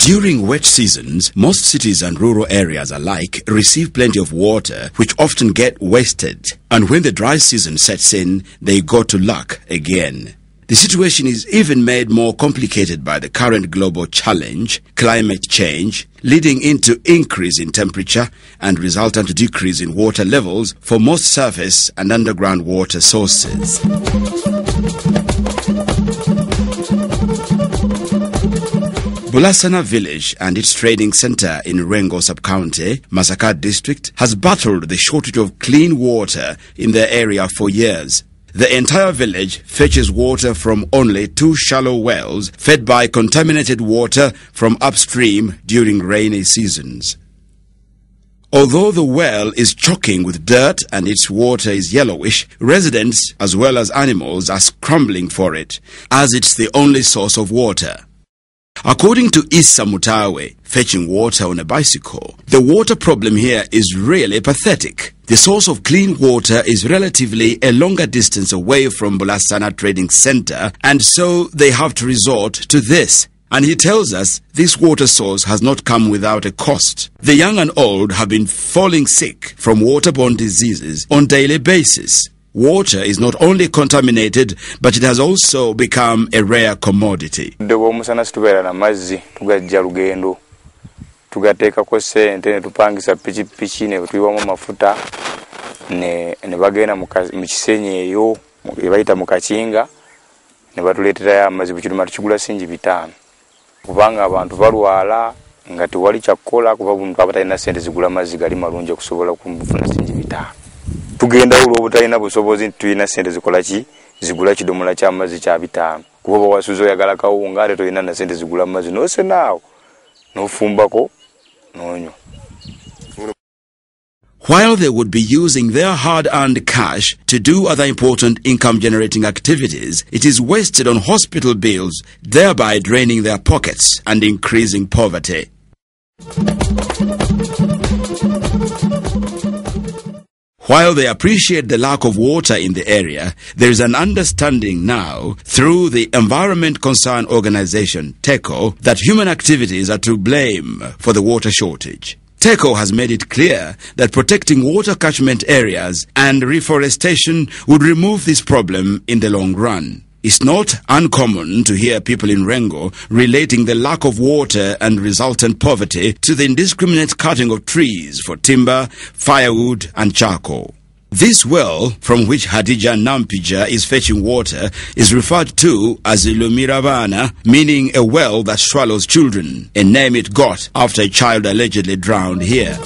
During wet seasons, most cities and rural areas alike receive plenty of water, which often get wasted. And when the dry season sets in, they go to lack again. The situation is even made more complicated by the current global challenge, climate change, leading into increase in temperature and resultant decrease in water levels for most surface and underground water sources. Bulasana village and its trading center in Lwengo sub-county, Masaka district, has battled the shortage of clean water in their area for years. The entire village fetches water from only 2 shallow wells fed by contaminated water from upstream during rainy seasons. Although the well is choking with dirt and its water is yellowish, residents as well as animals are scrambling for it, as it's the only source of water. According to Issa Mutawe, fetching water on a bicycle, the water problem here is really pathetic. The source of clean water is relatively a longer distance away from Bulasana Trading Center, and so they have to resort to this. And he tells us this water source has not come without a cost. The young and old have been falling sick from waterborne diseases on a daily basis. Water is not only contaminated, but it has also become a rare commodity. Tugateka ko sente ne tupangisa pichi ne tuiwamo mafuta ne bagenda mu kisenyi eyo ebayita mu kachinga ne batuletera amazi bukiruma tukigula sinji 5 kubanga abantu balwala ngati wali chakola kuba buntu abatalina sente zigula amazi gali malunje kusobola kumufuna sinji 5 tugenda ulo obutalina busobozi tuyina sente zikola ki zigula kidomola kya amazi kya 5 kuba wasuzo yagala kawunga ate tuyina na sente zigula amazi no se nawo no fumbako. While they would be using their hard-earned cash to do other important income-generating activities, it is wasted on hospital bills, thereby draining their pockets and increasing poverty. While they appreciate the lack of water in the area, there is an understanding now through the Environment Concern Organization, TECO, that human activities are to blame for the water shortage. TECO has made it clear that protecting water catchment areas and reforestation would remove this problem in the long run. It's not uncommon to hear people in Lwengo relating the lack of water and resultant poverty to the indiscriminate cutting of trees for timber, firewood and charcoal. This well, from which Hadija Nampija is fetching water, is referred to as Ilumirabana, meaning a well that swallows children, a name it got after a child allegedly drowned here.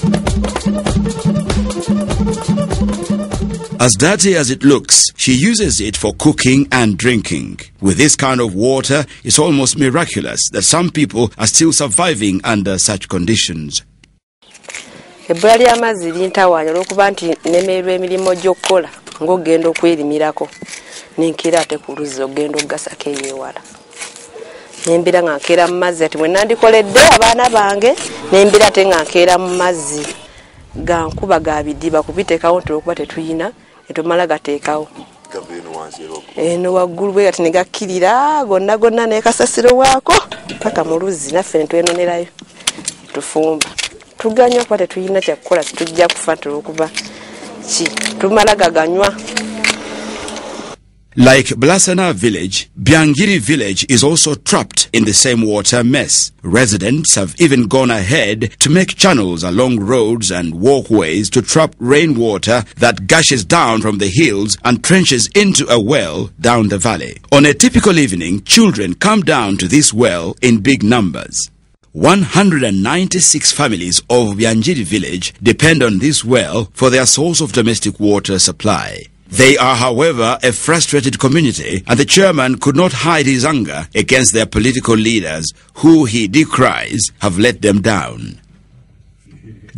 As dirty as it looks, she uses it for cooking and drinking. With this kind of water, it's almost miraculous that some people are still surviving under such conditions. Ebbula ly'amazzi lintawaanya olw'okuba nti nemerwa emirimu gy'okkola ng'ogenda okwerimirako nenkera ate ku luzzi ogenda ogasako eyeewala. Nembira nga nkeera mu mazzi ati bwe nandikoledde abaana bange nembira ate nga nkeera mu mazzi ga nkuba ga bidiba kubiteekawo nti olw'okuba tetuyina netumala gateekawo. Eno waggulu bwe gati ne gakkirira gonna n'ekasasiro waako paka mu luzzi naffe ne twenonerayo tufumba. Tuganya kwa tetuyina kyakukola tujja kufa tulikuba ki tumala gaganywa. Like Bulasana village, Byangiri village is also trapped in the same water mess. Residents have even gone ahead to make channels along roads and walkways to trap rainwater that gushes down from the hills and trenches into a well down the valley. On a typical evening, children come down to this well in big numbers. 196 families of Byangiri village depend on this well for their source of domestic water supply. They are, however, a frustrated community, and the chairman could not hide his anger against their political leaders, who he decries have let them down.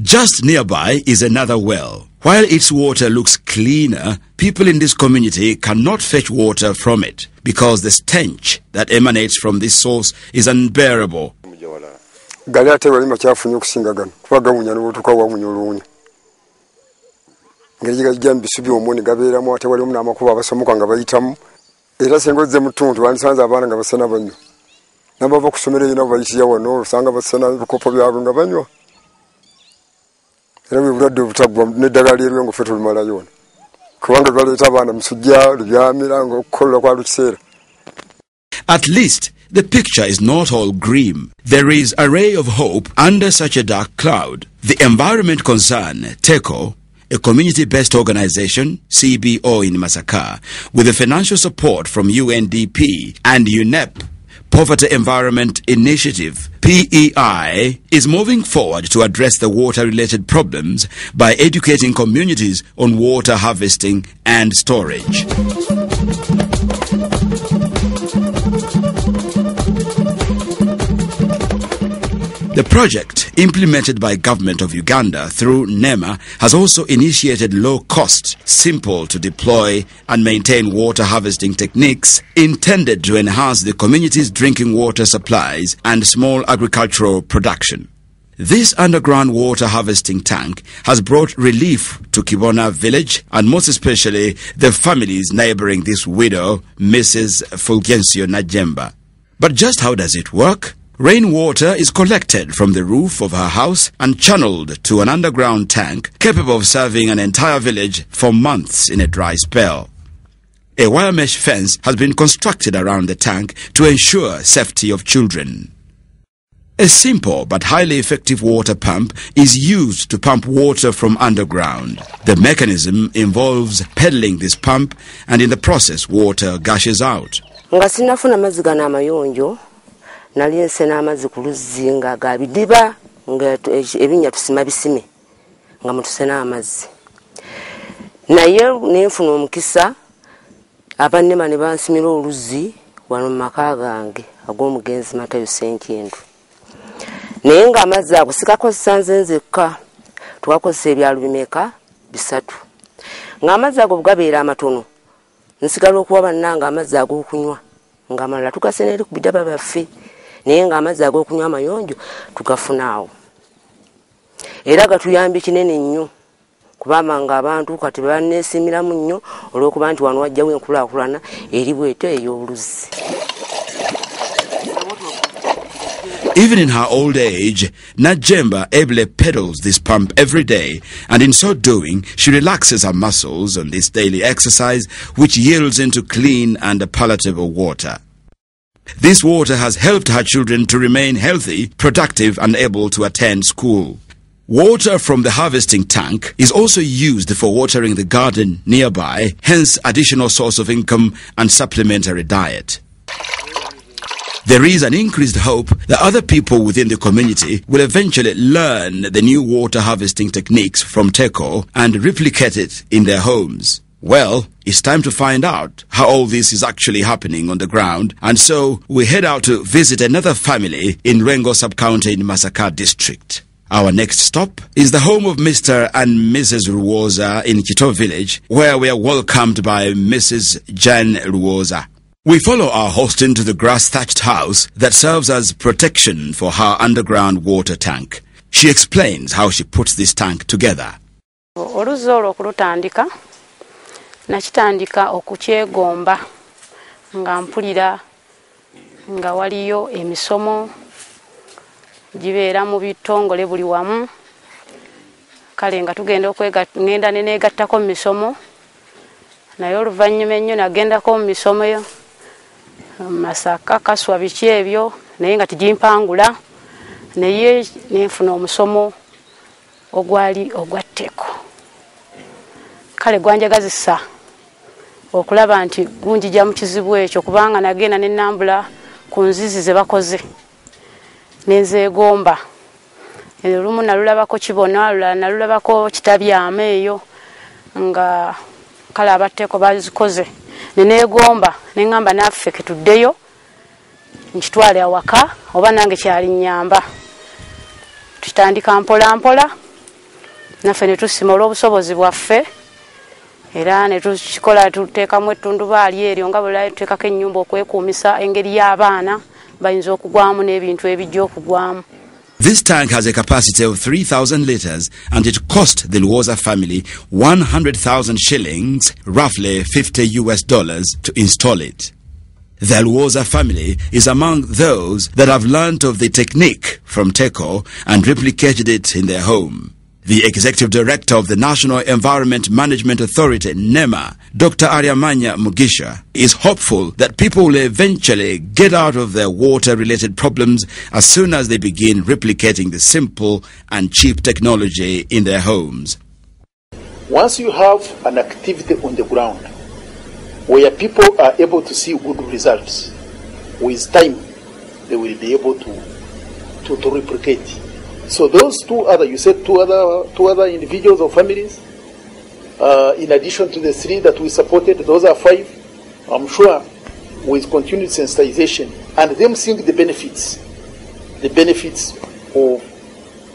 Just nearby is another well. While its water looks cleaner, people in this community cannot fetch water from it because the stench that emanates from this source is unbearable. Galate wali machafu kusinga gano twagawunya n'obutuka wawunya oluwunya ngeri jambi subi omoni gabeera mu ate wali omuna amakuba abasomuka nga bayitamu era sengoze mutuntu bansanze abana nga basana banyo nabava kusomera ina bayisiya wano osanga basana ebikopo byabwe nga banywa era bwebulwadde obutagwa n'eddagala ly'Lwengo ffe tulimalayo wano kubanga baleeta abaana musujja lubyamira ng'okukolera kwa lukiseera. At least the picture is not all grim. There is a ray of hope under such a dark cloud. The environment concern, TECO, a community-based organization, CBO in Masaka, with the financial support from UNDP and UNEP, Poverty Environment Initiative, PEI, is moving forward to address the water-related problems by educating communities on water harvesting and storage. The project, implemented by Government of Uganda through NEMA, has also initiated low-cost, simple-to-deploy and maintain water harvesting techniques intended to enhance the community's drinking water supplies and small agricultural production. This underground water harvesting tank has brought relief to Kibona village and most especially the families neighboring this widow, Mrs. Fulgencio Najemba. But just how does it work? Rainwater is collected from the roof of her house and channeled to an underground tank capable of serving an entire village for months in a dry spell. A wire mesh fence has been constructed around the tank to ensure safety of children. A simple but highly effective water pump is used to pump water from underground. The mechanism involves pedaling this pump and in the process water gushes out. Nali nsena amazzi ku luzzi nga ga bidiba nga ebinya tusima bisime nga mutusena amazzi naye nenfuna omukisa abannema ne bansimira oluzzi wano mu maka gange ag'omugenzi Matayo Senkindu naye nga amazzi ago sikakozesa nze nzekka twakozesa ebyalo bimeka bisatu nga amazzi ago gabeera amatono nsigala okuwa bannanga amazzi ag'okunywa nga amalala tugasenere ku bidaba byaffe naye nga amazzi ag'okunywa amayonjo tugafuna awo era gatuyambye kinene nnyo kubanga nga abantu kati banneesimiramu nnyo olw'okuba nti wano wajjawo enkulaakulana eri bwetyo ey'oluzzi. Even in her old age, Najemba ably pedals this pump every day, and in so doing, she relaxes her muscles on this daily exercise, which yields into clean and palatable water. This water has helped her children to remain healthy, productive, and able to attend school. Water from the harvesting tank is also used for watering the garden nearby, hence additional source of income and supplementary diet. There is an increased hope that other people within the community will eventually learn the new water harvesting techniques from TECO and replicate it in their homes. Well, it's time to find out how all this is actually happening on the ground, and so we head out to visit another family in Lwengo sub-county in Masaka District. Our next stop is the home of Mr. and Mrs. Ruwoza in Kito village, where we are welcomed by Mrs. Jan Ruwoza. We follow our host into the grass-thatched house that serves as protection for her underground water tank. She explains how she puts this tank together. Nakitandika okukyegomba nga mpulira nga waliyo emisomo gibeera mu bitongole buli wamu kale nga tugenda ngenda neneegattako mu misomo naye oluvannyuma ennyo nagendako mu misomo yo Masaka Kaswa biki ebyo naye nga tigimpangula naye nenfuna omusomo ogwali ogwa TECO kale gwanjagazisa okulaba nti gunjija mu kizibu ekyo kubanga nagenda n'ennambula ku nzizi ze bakoze nenzeegomba olumu nalulabako kibona lulala nalulabako kitabyama eyo nga kale aba TECO bazikoze neneegomba neŋŋamba naffe ketuddeyo nkitwale awaka oba nange kyali nnyamba tutandika mpola mpola naffe ne tusima olw'obusobozi bwaffe era ne tukikola tuteekamu ettundubaali eryo nga bwe tuteekako ennyumba okwekuumisa engeri y'abaana bayinza okugwamu n'ebintu ebijja okugwamu. This tank has a capacity of 3,000 litres and it cost the Luwoza family 100,000 shillings, roughly $50 to install it. The Alwoza family is among those that have learnt of the technique from TECO and replicated it in their home. The Executive Director of the National Environment Management Authority, NEMA, Dr. Aryamanya Mugisha, is hopeful that people will eventually get out of their water-related problems as soon as they begin replicating the simple and cheap technology in their homes. Once you have an activity on the ground where people are able to see good results, with time they will be able to replicate. So those two other individuals or families, in addition to the 3 that we supported, those are 5. I'm sure with continued sensitization and them seeing the benefits of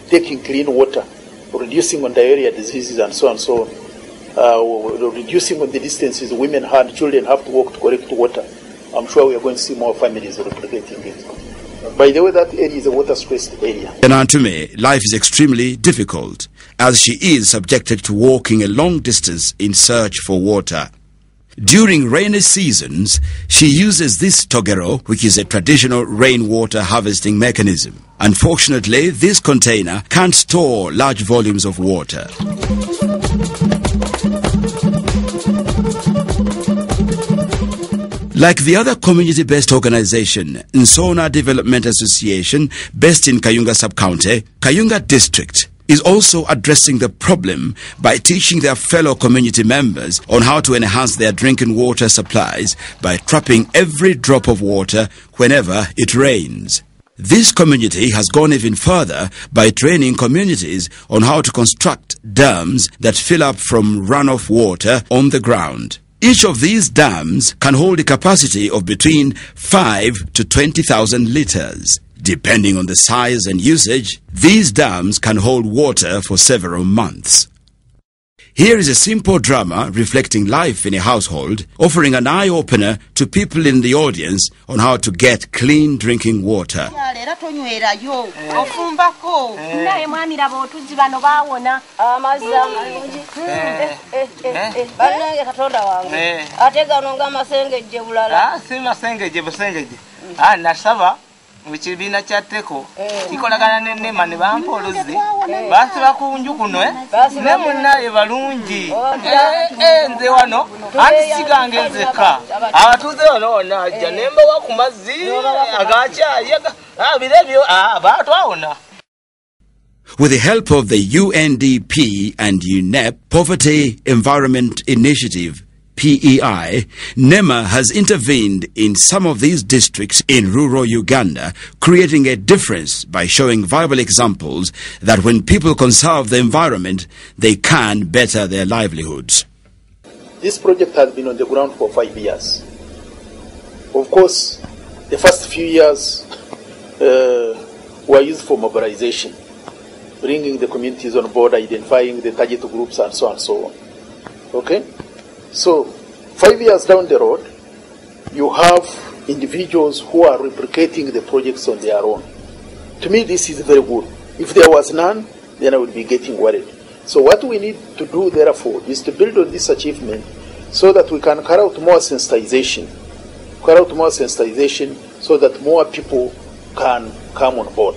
taking clean water, reducing on diarrhea diseases and so on, reducing on the distances women and children have to walk to collect water. I'm sure we are going to see more families replicating it. By the way, that area is a water-stressed area. In Antume, life is extremely difficult as she is subjected to walking a long distance in search for water. During rainy seasons, she uses this togero, which is a traditional rainwater harvesting mechanism. Unfortunately, this container can't store large volumes of water. Like the other community-based organization, Nsona Development Association, based in Kayunga Sub-County, Kayunga District is also addressing the problem by teaching their fellow community members on how to enhance their drinking water supplies by trapping every drop of water whenever it rains. This community has gone even further by training communities on how to construct dams that fill up from runoff water on the ground. Each of these dams can hold a capacity of between 5 to 20,000 litres. Depending on the size and usage, these dams can hold water for several months. Here is a simple drama reflecting life in a household, offering an eye-opener to people in the audience on how to get clean drinking water. Mukibiina kya TECO kikolagana ne NEMA ne bampa oluzi basiba kunju kuno ne munnaye balungi nze wano anti sigange nzeka abatuuze wano wonna ajja ne mbawa ku mazzi agakyayi birebyo baatwawona. With the help of the UNDP and UNEP Poverty Environment Initiative, PEI, NEMA has intervened in some of these districts in rural Uganda, creating a difference by showing viable examples that when people conserve the environment, they can better their livelihoods. This project has been on the ground for 5 years. Of course, the first few years were used for mobilization, bringing the communities on board, identifying the target groups and so on and so on. Okay? So, 5 years down the road, you have individuals who are replicating the projects on their own. To me, this is very good. If there was none, then I would be getting worried. So what we need to do, therefore, is to build on this achievement so that we can carry out more sensitization. So that more people can come on board.